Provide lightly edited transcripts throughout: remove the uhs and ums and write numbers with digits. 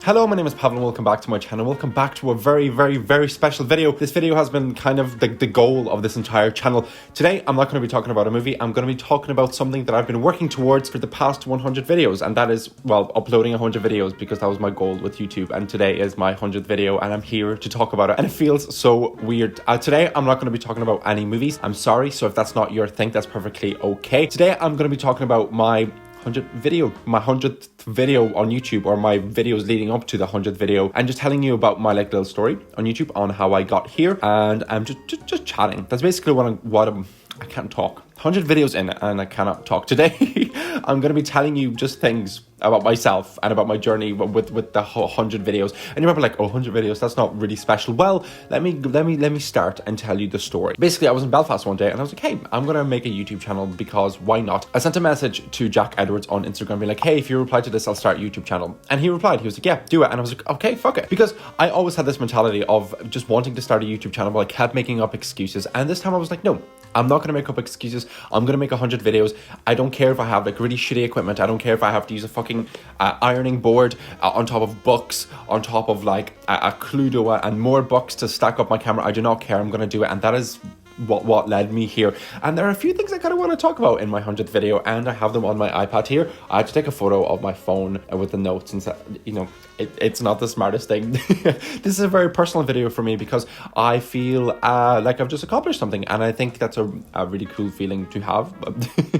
Hello, my name is Pavel and welcome back to my channel. Welcome back to a very special video. This video has been kind of the goal of this entire channel. Today, I'm not going to be talking about a movie. I'm going to be talking about something that I've been working towards for the past 100 videos. And that is, well, uploading 100 videos because that was my goal with YouTube. And today is my 100th video and I'm here to talk about it. And it feels so weird. Today, I'm not going to be talking about any movies. I'm sorry. So if that's not your thing, that's perfectly okay. Today, I'm going to be talking about my 100th video on YouTube, or my videos leading up to the 100th video, and just telling you about my little story on YouTube on how I got here, and I'm just chatting. That's basically I can't talk. 100 videos in and I cannot talk. Today I'm going to be telling you just things about myself and about my journey with the 100 videos. And you're probably like, oh, 100 videos, that's not really special. Well, let me start and tell you the story. Basically, I was in Belfast one day and I was like, hey, I'm going to make a YouTube channel because why not? I sent a message to Jack Edwards on Instagram being like, hey, if you reply to this, I'll start a YouTube channel. And he replied, he was like, yeah, do it. And I was like, okay, fuck it. Because I always had this mentality of just wanting to start a YouTube channel, but I kept making up excuses. And this time I was like, no, I'm not going to make up excuses. I'm going to make 100 videos. I don't care if I have like really shitty equipment. I don't care if I have to use a fucking ironing board on top of books, on top of like a Cluedo and more books to stack up my camera. I do not care. I'm going to do it. And that is what led me here. And there are a few things I kind of want to talk about in my 100th video, and I have them on my iPad here. I had to take a photo of my phone with the notes, and you know, it's not the smartest thing. This is a very personal video for me because I feel like I've just accomplished something, and I think that's a really cool feeling to have.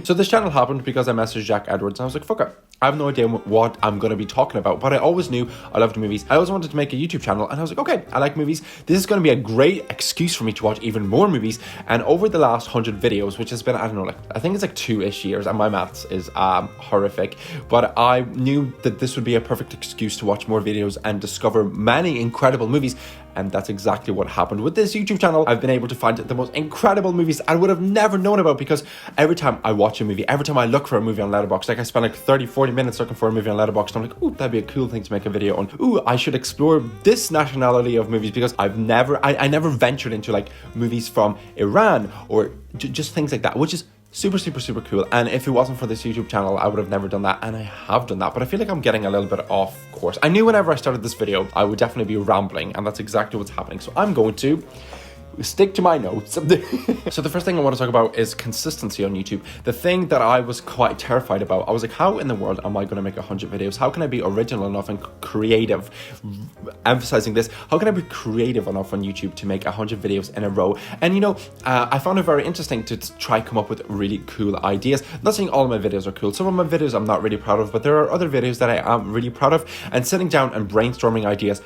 So this channel happened because I messaged Jack Edwards and I was like, fuck it, I have no idea what I'm going to be talking about, but I always knew I loved movies. I always wanted to make a YouTube channel, and I was like, okay, I like movies. This is going to be a great excuse for me to watch even more movies. And over the last 100 videos, which has been, I don't know, like, I think it's like 2-ish years, and my maths is horrific, but I knew that this would be a perfect excuse to watch more videos and discover many incredible movies. And that's exactly what happened with this YouTube channel. I've been able to find the most incredible movies I would have never known about, because every time I watch a movie, every time I look for a movie on Letterboxd, like I spend like 30-40 minutes looking for a movie on Letterboxd, I'm like, ooh, that'd be a cool thing to make a video on. Ooh, I should explore this nationality of movies, because I never ventured into like movies from Iran or just things like that, which is super cool. And if it wasn't for this YouTube channel, I would have never done that, and I have done that. But I feel like I'm getting a little bit off course. I knew whenever I started this video I would definitely be rambling, and that's exactly what's happening. So I'm going to stick to my notes. So the first thing I want to talk about is consistency on YouTube. The thing that I was quite terrified about, I was like, how in the world am I going to make 100 videos? How can I be original enough and creative? Emphasizing this, how can I be creative enough on YouTube to make 100 videos in a row? And you know, I found it very interesting to try come up with really cool ideas. I'm not saying all of my videos are cool. Some of my videos I'm not really proud of, but there are other videos that I am really proud of. And sitting down and brainstorming ideas,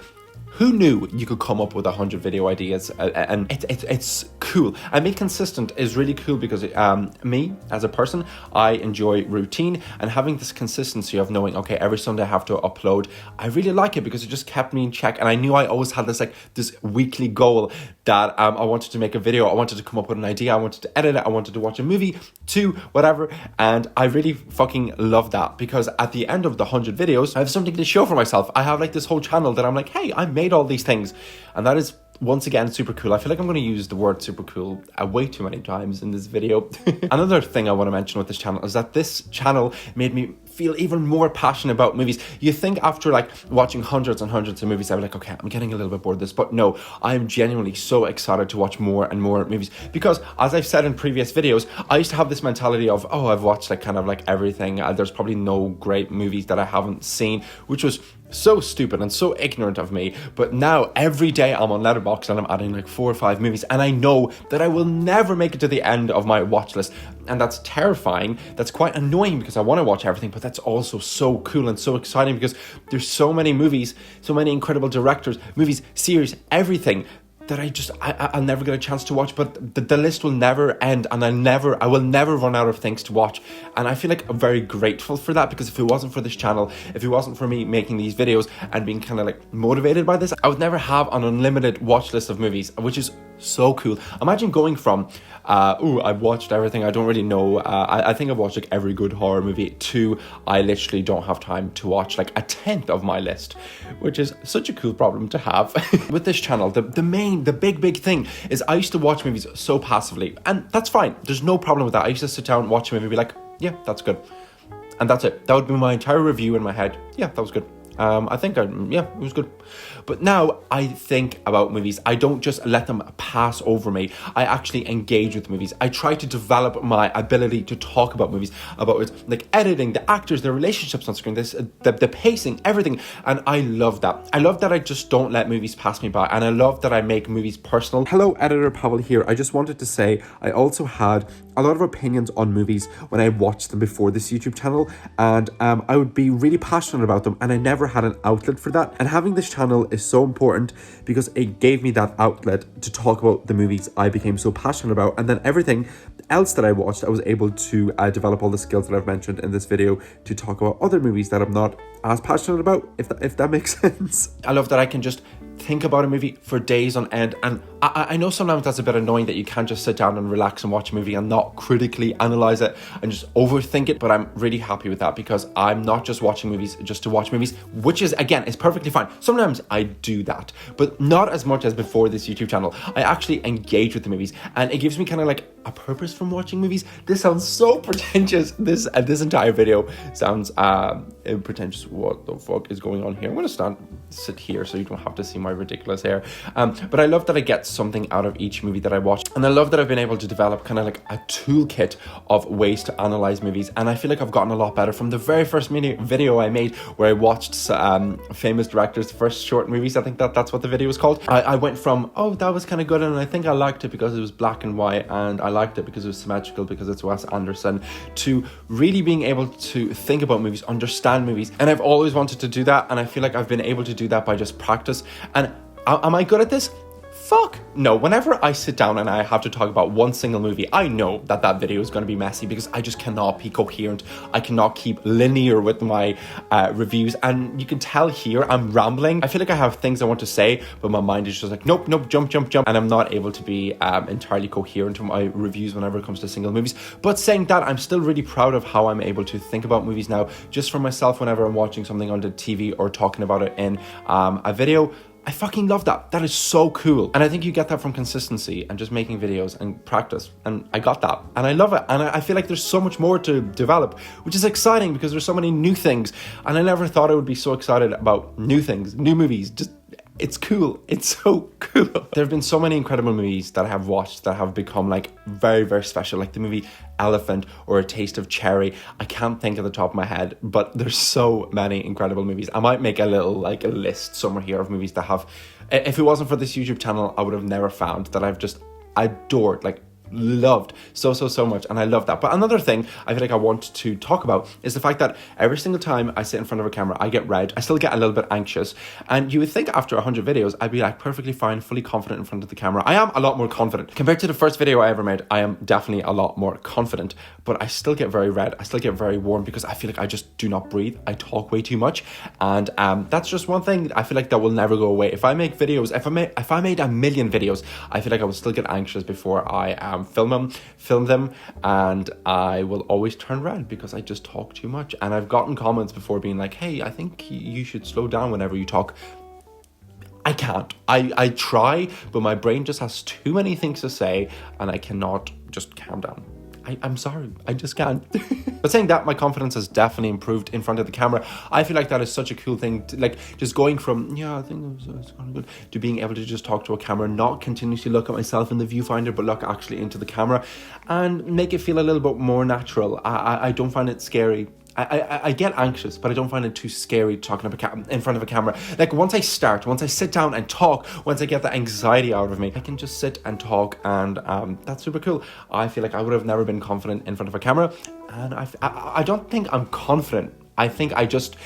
who knew you could come up with 100 video ideas? And it's cool. And being consistent is really cool because me as a person, I enjoy routine, and having this consistency of knowing, okay, every Sunday I have to upload. I really like it because it just kept me in check. And I knew I always had this weekly goal that I wanted to make a video. I wanted to come up with an idea. I wanted to edit it. I wanted to watch a movie, whatever. And I really fucking love that, because at the end of the 100 videos, I have something to show for myself. I have like this whole channel that I'm like, hey, I made all these things, and that is once again super cool. I feel like I'm going to use the word super cool way too many times in this video. Another thing I want to mention with this channel is that this channel made me feel even more passionate about movies. You think after like watching hundreds and hundreds of movies, I was like, okay, I'm getting a little bit bored of this, but no, I'm genuinely so excited to watch more and more movies, because as I've said in previous videos, I used to have this mentality of, oh, I've watched like kind of like everything. There's probably no great movies that I haven't seen, which was so stupid and so ignorant of me. But now every day I'm on Letterboxd and I'm adding like 4 or 5 movies, and I know that I will never make it to the end of my watch list, and that's terrifying. That's quite annoying because I want to watch everything, but that's also so cool and so exciting because there's so many movies, so many incredible directors, movies, series, everything that I'll never get a chance to watch, but the list will never end, and I will never run out of things to watch. And I feel like I'm very grateful for that, because if it wasn't for this channel, if it wasn't for me making these videos and being kind of like motivated by this, I would never have an unlimited watch list of movies, which is so cool. Imagine going from I've watched everything, I don't really know, I think I've watched like every good horror movie, to I literally don't have time to watch like a tenth of my list, which is such a cool problem to have. With this channel, the big thing is I used to watch movies so passively, and that's fine, there's no problem with that. I used to sit down, watch a movie, be like, yeah, that's good, and that's it. That would be my entire review in my head. Yeah, that was good. I think, yeah, it was good. But now I think about movies. I don't just let them pass over me. I actually engage with movies. I try to develop my ability to talk about movies, about it, like editing, the actors, the relationships on screen, the pacing, everything. And I love that. I love that I just don't let movies pass me by. And I love that I make movies personal. Hello, Editor Paul here. I just wanted to say I also had a lot of opinions on movies when I watched them before this YouTube channel, and I would be really passionate about them, and I never had an outlet for that. And having this channel is so important because it gave me that outlet to talk about the movies I became so passionate about, and then everything else that I watched, I was able to develop all the skills that I've mentioned in this video to talk about other movies that I'm not as passionate about, if that makes sense. I love that I can just think about a movie for days on end, and I know sometimes that's a bit annoying that you can't just sit down and relax and watch a movie and not critically analyze it and just overthink it, but I'm really happy with that because I'm not just watching movies just to watch movies, which is, again, is perfectly fine. Sometimes I do that, but not as much as before this YouTube channel. I actually engage with the movies, and it gives me kind of like a purpose from watching movies. This sounds so pretentious. This entire video sounds pretentious. What the fuck is going on here? I'm gonna sit here so you don't have to see my ridiculous hair. But I love that I get something out of each movie that I watch, and I love that I've been able to develop kind of like a toolkit of ways to analyze movies, and I feel like I've gotten a lot better from the very first video I made where I watched famous directors' first short movies. I think that's what the video was called. I went from, oh, that was kind of good, and I think I liked it because it was black and white, and I liked it because it was symmetrical because it's Wes Anderson, to really being able to think about movies, understand movies. And I've always wanted to do that, and I feel like I've been able to do that by just practice. And am I good at this? Fuck no. Whenever I sit down and I have to talk about one single movie, I know that video is going to be messy because I just cannot be coherent. I cannot keep linear with my reviews, and you can tell here I'm rambling. I feel like I have things I want to say, but my mind is just like, nope, jump, and I'm not able to be entirely coherent in my reviews whenever it comes to single movies. But saying that, I'm still really proud of how I'm able to think about movies now, just for myself whenever I'm watching something on the TV or talking about it in a video. I fucking love that. That is so cool. And I think you get that from consistency and just making videos and practice. And I got that. And I love it. And I feel like there's so much more to develop, which is exciting because there's so many new things. And I never thought I would be so excited about new things, new movies. It's cool. It's so cool. There have been so many incredible movies that I have watched that have become like very, very special, like the movie Elephant or A Taste of Cherry. I can't think of the top of my head, but there's so many incredible movies. I might make a list somewhere here of movies that have, if it wasn't for this YouTube channel, I would have never found, that I've just adored, like loved so much, and I love that. But another thing I feel like I want to talk about is the fact that every single time I sit in front of a camera, I get red. I still get a little bit anxious, and you would think after 100 videos I'd be like perfectly fine, fully confident in front of the camera. I am a lot more confident compared to the first video I ever made. I am definitely a lot more confident, but I still get very red. I still get very warm because I feel like I just do not breathe. I talk way too much, and that's just one thing I feel like that will never go away. If I make videos, if I made a million videos, I feel like I would still get anxious before I film them, and I will always turn red because I just talk too much. And I've gotten comments before being like, hey, I think you should slow down whenever you talk. I can't. I try, but my brain just has too many things to say, and I cannot just calm down. I'm sorry, I just can't. But saying that, my confidence has definitely improved in front of the camera. I feel like that is such a cool thing, to, like, just going from, yeah, I think it's kind of good, to being able to just talk to a camera, not continuously look at myself in the viewfinder, but look actually into the camera and make it feel a little bit more natural. I don't find it scary. I get anxious, but I don't find it too scary talking in front of a camera. Like once I sit down and talk, once I get the anxiety out of me, I can just sit and talk, and that's super cool. I feel like I would have never been confident in front of a camera, and I don't think I'm confident. I think I just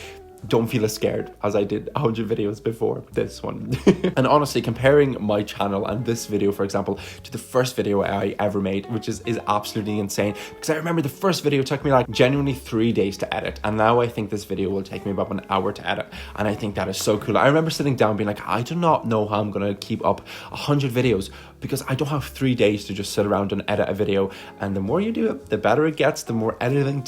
don't feel as scared as I did 100 videos before this one. And honestly, comparing my channel and this video, for example, to the first video I ever made, which is absolutely insane, because I remember the first video took me like genuinely 3 days to edit, and now I think this video will take me about an hour to edit, and I think that is so cool. I remember sitting down being like, I do not know how I'm gonna keep up 100 videos because I don't have 3 days to just sit around and edit a video. And the more you do it, the better it gets, the more editing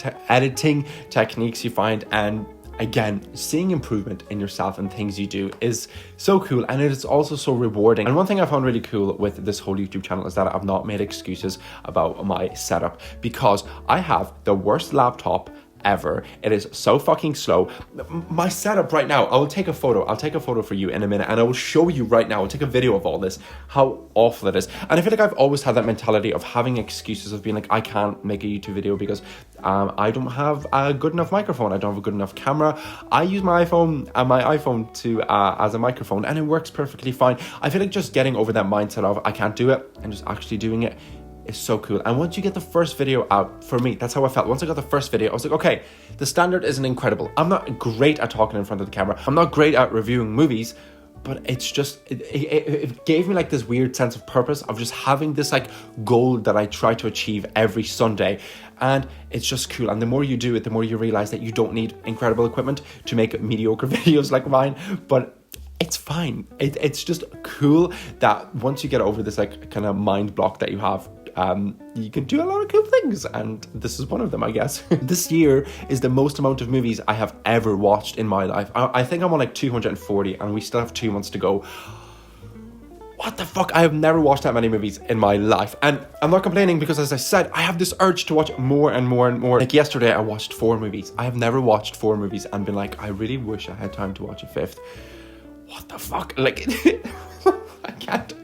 techniques you find, and again, seeing improvement in yourself and things you do is so cool, and it is also so rewarding. And one thing I found really cool with this whole YouTube channel is that I've not made excuses about my setup, because I have the worst laptop ever. It is so fucking slow. My setup right now, I will take a photo. I'll take a photo for you in a minute and I will show you right now. I'll take a video of all this, how awful it is. And I feel like I've always had that mentality of having excuses of being like, I can't make a YouTube video because I don't have a good enough microphone. I don't have a good enough camera. I use my iPhone to as a microphone and it works perfectly fine. I feel like just getting over that mindset of I can't do it and just actually doing it is so cool. And once you get the first video out, for me, that's how I felt. Once I got the first video, I was like, okay, the standard isn't incredible. I'm not great at talking in front of the camera. I'm not great at reviewing movies, but it's just, it gave me like this weird sense of purpose of just having this like goal that I try to achieve every Sunday. And it's just cool. And the more you do it, the more you realize that you don't need incredible equipment to make mediocre videos like mine, but it's fine. It's just cool that once you get over this like kind of mind block that you have, you can do a lot of cool things, and this is one of them, I guess. This year is the most amount of movies I have ever watched in my life. I think I'm on like 240 and we still have 2 months to go. What the fuck? I have never watched that many movies in my life, and I'm not complaining because, as I said, I have this urge to watch more and more and more. Like yesterday I watched 4 movies. I have never watched 4 movies and been like, I really wish I had time to watch a 5th. What the fuck? Like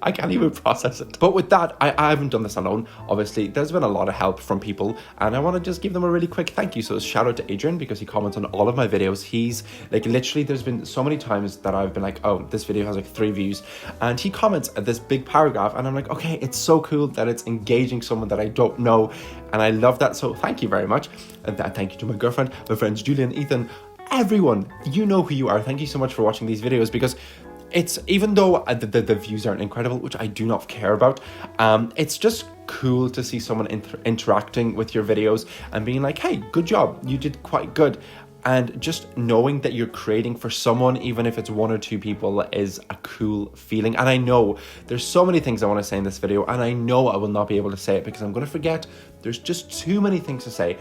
I can't even process it. But with that, I haven't done this alone. Obviously, there's been a lot of help from people, and I want to just give them a really quick thank you. So shout out to Adrian, because he comments on all of my videos. He's like, literally, there's been so many times that I've been like, oh, this video has like 3 views, and he comments at this big paragraph, and I'm like, okay, it's so cool that it's engaging someone that I don't know, and I love that. So thank you very much. And thank you to my girlfriend, my friends Julian, Ethan, everyone. You know who you are. Thank you so much for watching these videos, because it's, even though the views aren't incredible, which I do not care about, it's just cool to see someone interacting with your videos and being like, hey, good job, you did quite good. And just knowing that you're creating for someone, even if it's 1 or 2 people, is a cool feeling. And I know there's so many things I want to say in this video, and I know I will not be able to say it because I'm going to forget. There's just too many things to say.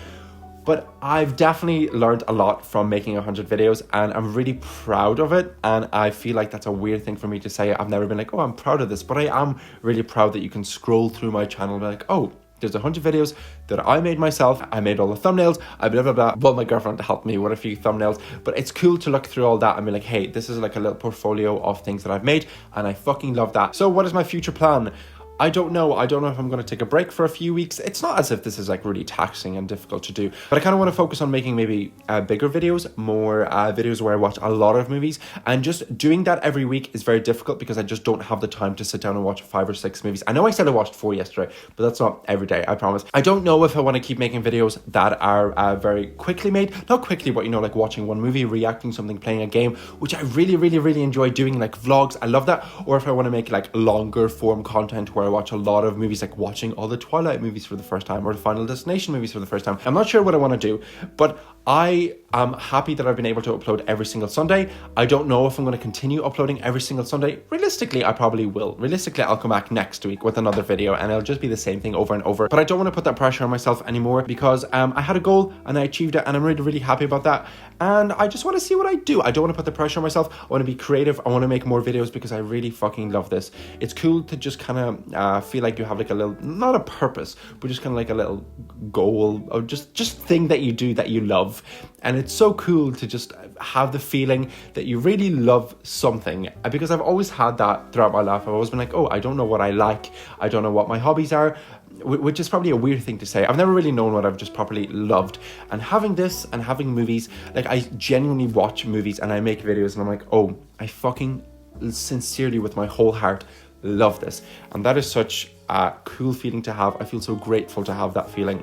But I've definitely learned a lot from making 100 videos, and I'm really proud of it. And I feel like that's a weird thing for me to say. I've never been like, oh, I'm proud of this, but I am really proud that you can scroll through my channel and be like, oh, there's 100 videos that I made myself. I made all the thumbnails. I blah, blah, blah. Well, my girlfriend helped me with a few thumbnails, but it's cool to look through all that and be like, hey, this is like a little portfolio of things that I've made, and I fucking love that. So what is my future plan? I don't know. I don't know if I'm going to take a break for a few weeks. It's not as if this is like really taxing and difficult to do, but I kind of want to focus on making maybe bigger videos, more videos where I watch a lot of movies, and just doing that every week is very difficult because I just don't have the time to sit down and watch 5 or 6 movies. I know I said I watched 4 yesterday, but that's not every day, I promise. I don't know if I want to keep making videos that are very quickly made, not quickly, but you know, like watching one movie, reacting something, playing a game, which I really enjoy doing, like vlogs. I love that. Or if I want to make like longer form content where I watch a lot of movies, like watching all the Twilight movies for the first time or the Final Destination movies for the first time. I'm not sure what I want to do, but I am happy that I've been able to upload every single Sunday. I don't know if I'm going to continue uploading every single Sunday. Realistically, I probably will. Realistically, I'll come back next week with another video and it'll just be the same thing over and over. But I don't want to put that pressure on myself anymore because I had a goal and I achieved it, and I'm really happy about that. And I just want to see what I do. I don't want to put the pressure on myself. I want to be creative. I want to make more videos because I really fucking love this. It's cool to just kind of feel like you have like a little, not a purpose, but just kind of like a little goal or just thing that you do that you love. And it's so cool to just have the feeling that you really love something, because I've always had that throughout my life. I've always been like, oh, I don't know what I like. I don't know what my hobbies are, which is probably a weird thing to say. I've never really known what I've just properly loved. And having this and having movies, like I genuinely watch movies and I make videos and I'm like, oh, I fucking sincerely with my whole heart love this. And that is such a cool feeling to have. I feel so grateful to have that feeling.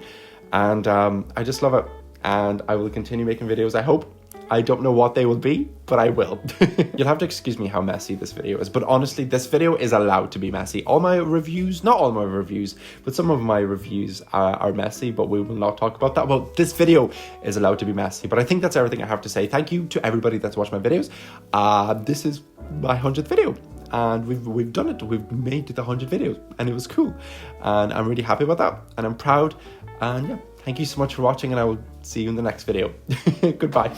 And I just love it. And I will continue making videos, I hope. I don't know what they will be, but I will. You'll have to excuse me how messy this video is, but honestly, this video is allowed to be messy. All my reviews, not all my reviews, but some of my reviews are messy, but we will not talk about that. Well, this video is allowed to be messy, but I think that's everything I have to say. Thank you to everybody that's watched my videos. This is my 100th video. And we've done it. We've made the 100 videos, and it was cool. And I'm really happy about that, and I'm proud. And yeah, thank you so much for watching, and I will see you in the next video. Goodbye.